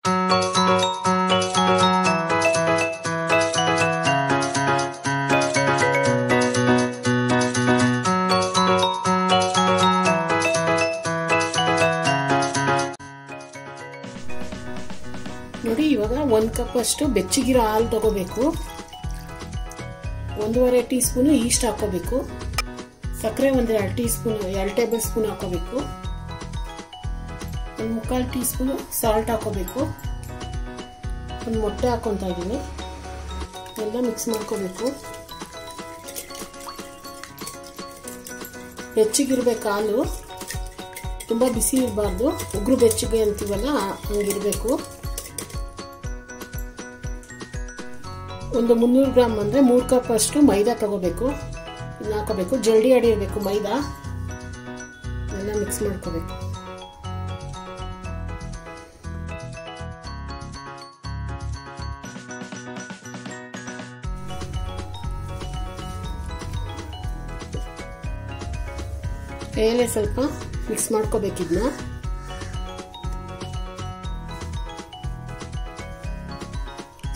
ನೋಡಿ, ಇವಾಗ 1 ಕಪ್ ಅಷ್ಟು ಬೆಚ್ಚಗಿರೋ ಹಾಲು ತಗೋಬೇಕು. 1.5 ಟೀ ಸ್ಪೂನ್ ಈಸ್ಟ್ ಹಾಕೋಬೇಕು. ಸಕ್ಕರೆ 2 ಟೇಬಲ್ ಸ್ಪೂನ್ ಹಾಕೋಬೇಕು. 1/4 ಟೀ ಸ್ಪೂನ್ ಸಾಲ್ಟ್ ಹಾಕೋಬೇಕು. 1 ಮೊಟ್ಟೆ ಹಾಕೊತಾ ಇದ್ದೀನಿ. ಎಲ್ಲ ಮಿಕ್ಸ್ ಮಾಡ್ಕೋಬೇಕು. ಬೆಚ್ಚಗಿರ್ಬೇಕು ಹಾಲು, ತುಂಬಾ ಬಿಸಿ ಇರಬಾರ್ದು. ಉಗುರು ಬೆಚ್ಚಗೆ ಅಂತೀವಲ್ಲ ಹಂಗಿರ್ಬೇಕು. ಒಂದು 300 ಗ್ರಾಮ್ ಅಂದ್ರೆ 3 ಕಪ್ ಅಷ್ಟು ಮೈದಾ ತಗೋಬೇಕು. ಇದನ್ನ ಹಾಕೋಬೇಕು. ಜಲ್ದಿ ಅಡಿರ್ಬೇಕು ಮೈದಾ. ಎಲ್ಲ ಮಿಕ್ಸ್ ಮಾಡ್ಕೋಬೇಕು. ಕೈಯಲ್ಲೇ ಸ್ವಲ್ಪ ಮಿಕ್ಸ್ ಮಾಡ್ಕೋಬೇಕಿದ್ನ.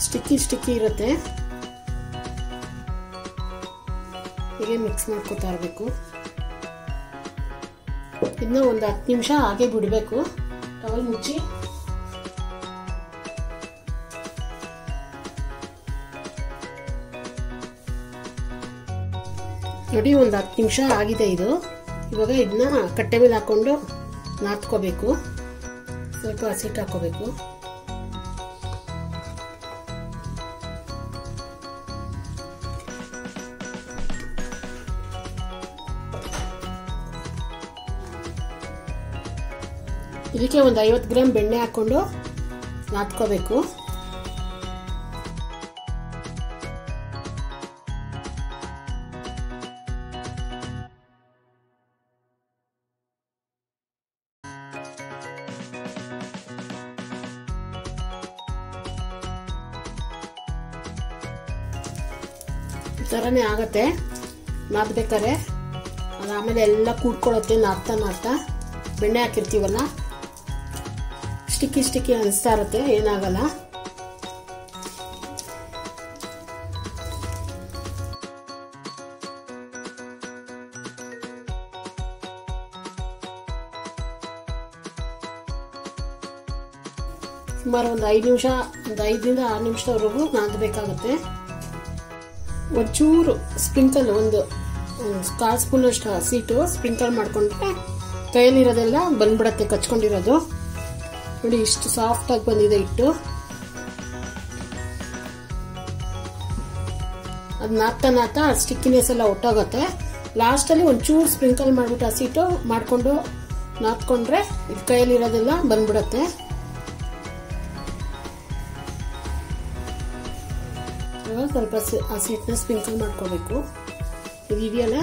ಸ್ಟಿಕ್ಕಿ ಇರುತ್ತೆ. ಹೀಗೆ ಮಿಕ್ಸ್ ಮಾಡ್ಕೋತಾ ಇರಬೇಕು. ಇದನ್ನ ಒಂದು 10 ನಿಮಿಷ ಹಾಗೆ ಬಿಡಬೇಕು. ಟವಲ್ ಮುಚ್ಚಿ. ನೋಡಿ, ಒಂದು 10 ನಿಮಿಷ ಆಗಿದೆ ಇದು. ಇವಾಗ ಇದನ್ನ ಕಟ್ಟೆ ಮೇಲೆ ಹಾಕೊಂಡು ನಾದ್ಕೋಬೇಕು. ಸ್ವಲ್ಪ ಹಸಿಟ್ಟು ಹಾಕೋಬೇಕು. ಇದಕ್ಕೆ ಒಂದು 50 ಗ್ರಾಮ್ ಬೆಣ್ಣೆ ಹಾಕೊಂಡು ನಾದ್ಕೋಬೇಕು. ಈ ಥರನೇ ಆಗತ್ತೆ ನಾದ್ಬೇಕಾರೆ. ಅದಾದಮೇಲೆ ಎಲ್ಲ ಕೂಡ್ಕೊಳ್ಳುತ್ತೆ ನಾದ್ತಾ. ಬೆಣ್ಣೆ ಹಾಕಿರ್ತೀವಲ್ಲ, ಸ್ಟಿಕ್ಕಿ ಅನಿಸ್ತಾ ಇರುತ್ತೆ, ಏನಾಗಲ್ಲ. ಸುಮಾರು ಒಂದು 5 ನಿಮಿಷ, ಒಂದು 5ರಿಂದ 6 ನಿಮಿಷದವರೆಗೂ ನಾದಬೇಕಾಗುತ್ತೆ. ಒಂಚೂರು ಸ್ಪ್ರಿಂಕಲ್, ಒಂದು 1/4 ಸ್ಪೂನ್ ಅಷ್ಟು ಹಸಿಟ್ಟು ಸ್ಪ್ರಿಂಕಲ್ ಮಾಡ್ಕೊಂಡ್ರೆ ಕೈಯಲ್ಲಿರೋದೆಲ್ಲ ಬಂದ್ಬಿಡತ್ತೆ, ಕಚ್ಕೊಂಡಿರೋದು. ನೋಡಿ, ಇಷ್ಟು ಸಾಫ್ಟ್ ಆಗಿ ಬಂದಿದೆ ಹಿಟ್ಟು. ಅದು ನಾದ್ತಾ ಸ್ಟಿಕ್ಕಿನೆಸ್ ಎಲ್ಲ ಒಟ್ಟೋಗುತ್ತೆ. ಲಾಸ್ಟಲ್ಲಿ ಒಂಚೂರು ಸ್ಪ್ರಿಂಕಲ್ ಮಾಡ್ಬಿಟ್ಟು ಹಸಿಟ್ಟು ಮಾಡ್ಕೊಂಡು ನಾದ್ಕೊಂಡ್ರೆ ಇದು ಕೈಯಲ್ಲಿರೋದೆಲ್ಲ ಬಂದ್ಬಿಡತ್ತೆ. ಸ್ವಲ್ಪ ಹಸಿಟ್ಟನ್ನ ಸ್ಪ್ರಿಂಕಲ್ ಮಾಡ್ಕೋಬೇಕು. ಇದು ಇದೆಯಲ್ಲ,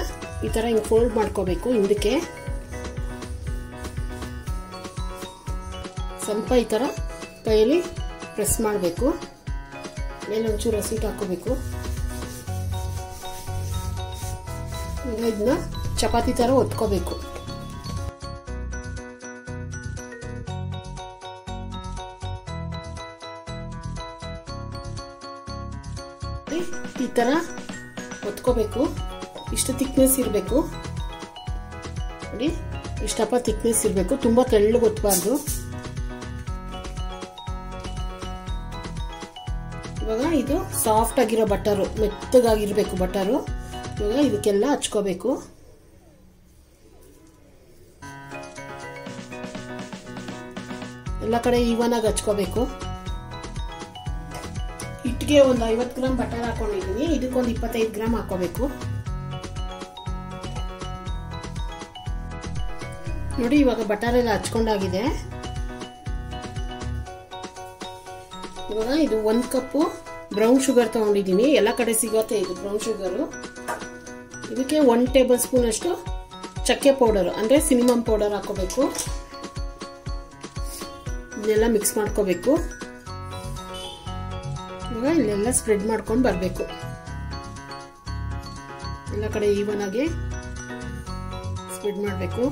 ಈ ಥರ ಹಿಂಗೆ ಫೋಲ್ಡ್ ಮಾಡ್ಕೋಬೇಕು. ಹಿಂದಕ್ಕೆ ಸ್ವಲ್ಪ ಈ ಥರ ಕೈಯಲ್ಲಿ ಪ್ರೆಸ್ ಮಾಡಬೇಕು. ಮೇಲೆ ಒಂಚೂರು ಹಸಿಟ್ಟು ಹಾಕೋಬೇಕು. ಈಗ ಇದನ್ನ ಚಪಾತಿ ಥರ ಒತ್ಕೋಬೇಕು. ಈ ಥರ ಒತ್ಕೋಬೇಕು. ಇಷ್ಟು ಥಿಕ್ನೆಸ್ ಇರಬೇಕು. ನೋಡಿ, ಇಷ್ಟಪ್ಪ ಥಿಕ್ನೆಸ್ ಇರಬೇಕು. ತುಂಬ ತೆಳ್ಳಗೆ ಒತ್ತಬಾರ್ದು. ಇವಾಗ ಇದು ಸಾಫ್ಟ್ ಆಗಿರೋ ಬಟರು, ಮೆತ್ತಗಾಗಿರ್ಬೇಕು ಬಟರು. ಇವಾಗ ಇದಕ್ಕೆಲ್ಲ ಹಚ್ಕೋಬೇಕು. ಎಲ್ಲ ಕಡೆ ಈವನ್ ಆಗಿ ಹಚ್ಕೋಬೇಕು. ಹಿಟ್ಟಿಗೆ ಒಂದು 50 ಗ್ರಾಮ್ ಬಟರ್ ಹಾಕೊಂಡಿದ್ದೀನಿ. ಇದಕ್ಕೊಂದು 25 ಗ್ರಾಮ್ ಹಾಕೋಬೇಕು. ನೋಡಿ, ಇವಾಗ ಬಟರ್ ಎಲ್ಲ ಹಚ್ಕೊಂಡಾಗಿದೆ. ಇವಾಗ ಇದು 1 ಕಪ್ ಬ್ರೌನ್ ಶುಗರ್ ತಗೊಂಡಿದ್ದೀನಿ. ಎಲ್ಲ ಕಡೆ ಸಿಗುತ್ತೆ ಇದು ಬ್ರೌನ್ ಶುಗರು. ಇದಕ್ಕೆ 1 ಟೇಬಲ್ ಸ್ಪೂನ್ ಅಷ್ಟು ಚಕ್ಕೆ ಪೌಡರ್ ಅಂದ್ರೆ ಸಿನಿಮಮ್ ಪೌಡರ್ ಹಾಕೋಬೇಕು. ಇದನ್ನೆಲ್ಲ ಮಿಕ್ಸ್ ಮಾಡ್ಕೋಬೇಕು. ಇವಾಗ ಇಲ್ಲೆಲ್ಲ ಸ್ಪ್ರೆಡ್ ಮಾಡ್ಕೊಂಡು ಬರಬೇಕು. ಎಲ್ಲ ಕಡೆ ಈವನ್ ಆಗಿ ಸ್ಪ್ರೆಡ್ ಮಾಡಬೇಕು.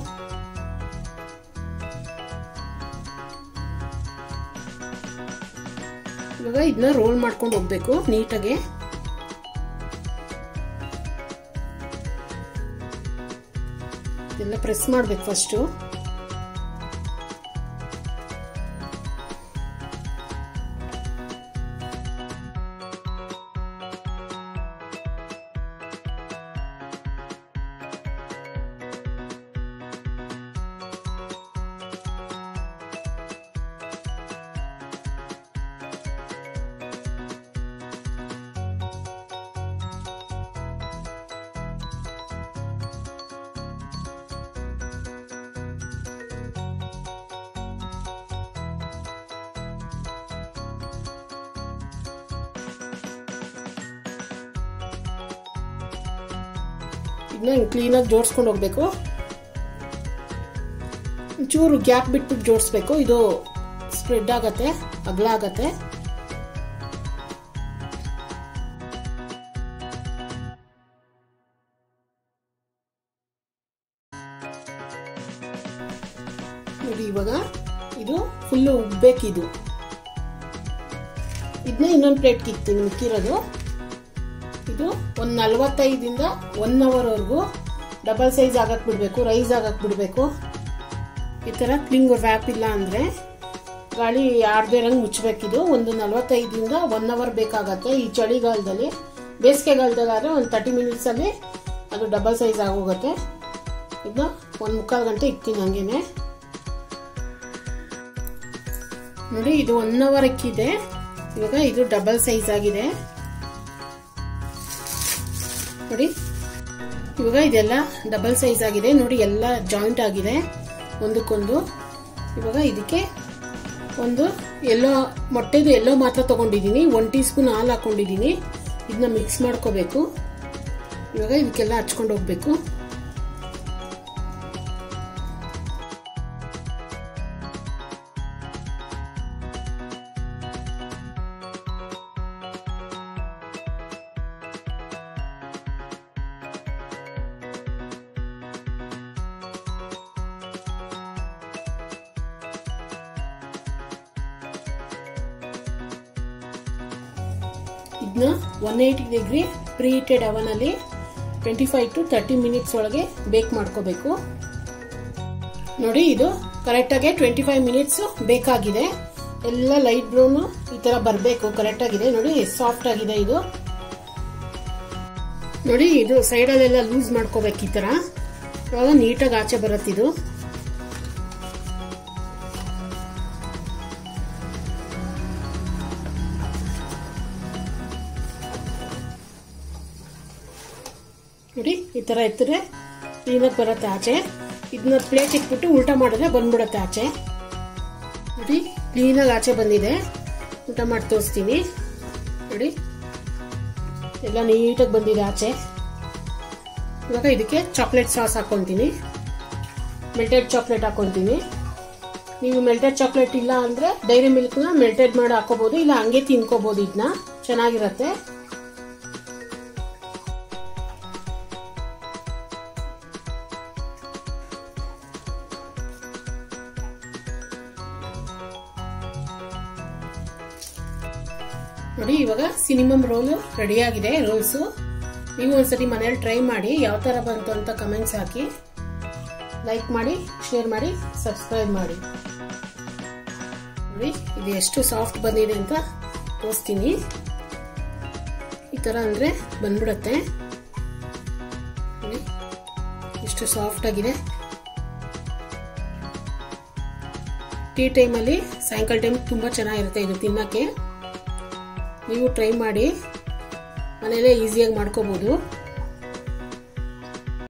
ಇವಾಗ ಇದನ್ನ ರೋಲ್ ಮಾಡ್ಕೊಂಡು ಹೋಗ್ಬೇಕು ನೀಟಾಗಿ. ಇದೆಲ್ಲ ಪ್ರೆಸ್ ಮಾಡ್ಬೇಕು ಫಸ್ಟು. ಇದನ್ನ ಕ್ಲೀನಾಗಿ ಜೋಡಿಸ್ಕೊಂಡು ಹೋಗ್ಬೇಕು. ಒಂಚೂರು ಗ್ಯಾಪ್ ಬಿಟ್ಬಿಟ್ಟು ಜೋಡಿಸ್ಬೇಕು, ಇದು ಸ್ಪ್ರೆಡ್ ಆಗತ್ತೆ, ಅಗಲ ಆಗತ್ತೆ. ನೋಡಿ ಇವಾಗ ಇದು ಫುಲ್ಲು ಉಬ್ಬೇಕಿದು. ಇದನ್ನ ಇನ್ನೊಂದು ಪ್ಲೇಟ್ಗೆ ಇಕ್ತೀನಿ ಮಿಕ್ಕಿರೋದು. ಇದು ಒಂದು 45ರಿಂದ 1 ಅವರ್ವರೆಗೂ ಡಬಲ್ ಸೈಜ್ ಆಗಕ್ಕೆ ಬಿಡಬೇಕು, ರೈಸ್ ಆಗಕ್ಕೆ ಬಿಡಬೇಕು. ಈ ಥರ ಕ್ಲಿಂಗ್ ವ್ಯಾಪ್ ಇಲ್ಲ ಅಂದರೆ ಗಾಳಿ ಆರ್ದೇರಂಗೆ ಮುಚ್ಚಬೇಕಿದು. ಒಂದು 45ರಿಂದ 1 ಅವರ್ ಬೇಕಾಗತ್ತೆ ಈ ಚಳಿಗಾಲದಲ್ಲಿ. ಬೇಸಿಗೆಗಾಲದಲ್ಲಾದರೆ ಒಂದು 30 ಮಿನಿಟ್ಸಲ್ಲಿ ಅದು ಡಬಲ್ ಸೈಜ್ ಆಗೋಗುತ್ತೆ. ಇದನ್ನ 1/4 ಗಂಟೆ ಇಕ್ತೀನಿ ಹಂಗೇನೆ. ನೋಡಿ ಇದು 1 ಅವರ್ ಇಕ್ಕಿದೆ. ಇವಾಗ ಇದು ಡಬಲ್ ಸೈಜ್ ಆಗಿದೆ ನೋಡಿ. ಇವಾಗ ಇದೆಲ್ಲ ಡಬಲ್ ಸೈಜ್ ಆಗಿದೆ ನೋಡಿ, ಎಲ್ಲ ಜಾಯಿಂಟ್ ಆಗಿದೆ ಒಂದಕ್ಕೊಂದು. ಇವಾಗ ಇದಕ್ಕೆ ಒಂದು ಮೊಟ್ಟೆದು ಎಲ್ಲೋ ಮಾತ್ರ ತಗೊಂಡಿದ್ದೀನಿ, 1 ಟೀ ಸ್ಪೂನ್ ಹಾಲು ಹಾಕೊಂಡಿದ್ದೀನಿ. ಇದನ್ನ ಮಿಕ್ಸ್ ಮಾಡ್ಕೋಬೇಕು. ಇವಾಗ ಇದಕ್ಕೆಲ್ಲ ಹಚ್ಕೊಂಡು ಹೋಗ್ಬೇಕು. ಇದನ್ನ 180 ಡಿಗ್ರಿ ಪ್ರೀ ಹೀಟೆಡ್ ಅವನ್ ಅಲ್ಲಿ 25 to 30 ಮಿನಿಟ್ಸ್ ಒಳಗೆ ಬೇಕ್ ಮಾಡ್ಕೋಬೇಕು. ನೋಡಿ ಇದು ಕರೆಕ್ಟ್ ಆಗಿ 25 ಮಿನಿಟ್ಸ್ ಬೇಕಾಗಿದೆ. ಎಲ್ಲ ಲೈಟ್ ಬ್ರೌನ್ ಈ ತರ ಬರಬೇಕು, ಕರೆಕ್ಟ್ ಆಗಿದೆ ನೋಡಿ, ಸಾಫ್ಟ್ ಆಗಿದೆ ಇದು. ನೋಡಿ ಇದು ಸೈಡಲ್ಲೆಲ್ಲ ಲೂಸ್ ಮಾಡ್ಕೋಬೇಕು ಈ ತರ, ಇವಾಗ ನೀಟಾಗಿ ಆಚೆ ಬರುತ್ತಿದು. ನೋಡಿ ಈ ತರ ಎತ್ತರೆ ಕ್ಲೀನಾಗಿ ಬರುತ್ತೆ ಆಚೆ. ಇದನ್ನ ಪ್ಲೇಟ್ ಇಟ್ಬಿಟ್ಟು ಉಲ್ಟಾ ಮಾಡಿದ್ರೆ ಬಂದ್ಬಿಡುತ್ತೆ ಆಚೆ. ನೋಡಿ ಕ್ಲೀನಾಗಿ ಆಚೆ ಬಂದಿದೆ. ಊಟ ಮಾಡಿ ತೋರಿಸ್ತೀನಿ ನೋಡಿ, ಎಲ್ಲ ನೀಟಾಗಿ ಬಂದಿದೆ ಆಚೆ. ಇವಾಗ ಇದಕ್ಕೆ ಚಾಕ್ಲೇಟ್ ಸಾಸ್ ಹಾಕೊಂತೀನಿ, ಮೆಲ್ಟೆಡ್ ಚಾಕ್ಲೇಟ್ ಹಾಕೊಂತೀನಿ. ನೀವು ಮೆಲ್ಟೆಡ್ ಚಾಕ್ಲೇಟ್ ಇಲ್ಲ ಅಂದ್ರೆ ಡೈರಿ ಮಿಲ್ಕ್ನ ಮೆಲ್ಟೆಡ್ ಮಾಡಿ ಹಾಕೋಬಹುದು, ಇಲ್ಲ ಹಂಗೆ ತಿನ್ಕೋಬಹುದು. ಇದನ್ನ ಚೆನ್ನಾಗಿರತ್ತೆ. ನೋಡಿ ಇವಾಗ ಸಿನಿಮಮ್ ರೋಲ್ ರೆಡಿ ಆಗಿದೆ. ರೋಲ್ಸು ನೀವು ಒಂದ್ಸತಿ ಮನೇಲಿ ಟ್ರೈ ಮಾಡಿ, ಯಾವ ತರ ಬಂತು ಅಂತ ಕಮೆಂಟ್ಸ್ ಹಾಕಿ. ಲೈಕ್ ಮಾಡಿ, ಶೇರ್ ಮಾಡಿ, ಸಬ್ಸ್ಕ್ರೈಬ್ ಮಾಡಿ. ನೋಡಿ ಇದು ಎಷ್ಟು ಸಾಫ್ಟ್ ಬಂದಿದೆ ಅಂತ ತೋರಿಸ್ತೀನಿ. ಈ ತರ ಅಂದ್ರೆ ಬಂದ್ಬಿಡತ್ತೆ ನೋಡಿ, ಎಷ್ಟು ಸಾಫ್ಟ್ ಆಗಿದೆ. ಟೀ ಟೈಮಲ್ಲಿ ಸಾಯಂಕಾಲ ಟೈಮ್ ತುಂಬಾ ಚೆನ್ನಾಗಿರುತ್ತೆ ಇದು ತಿನ್ನಕ್ಕೆ. ನೀವು ಟ್ರೈ ಮಾಡಿ, ಮನೇಲೇ ಈಸಿಯಾಗಿ ಮಾಡ್ಕೋಬಹುದು.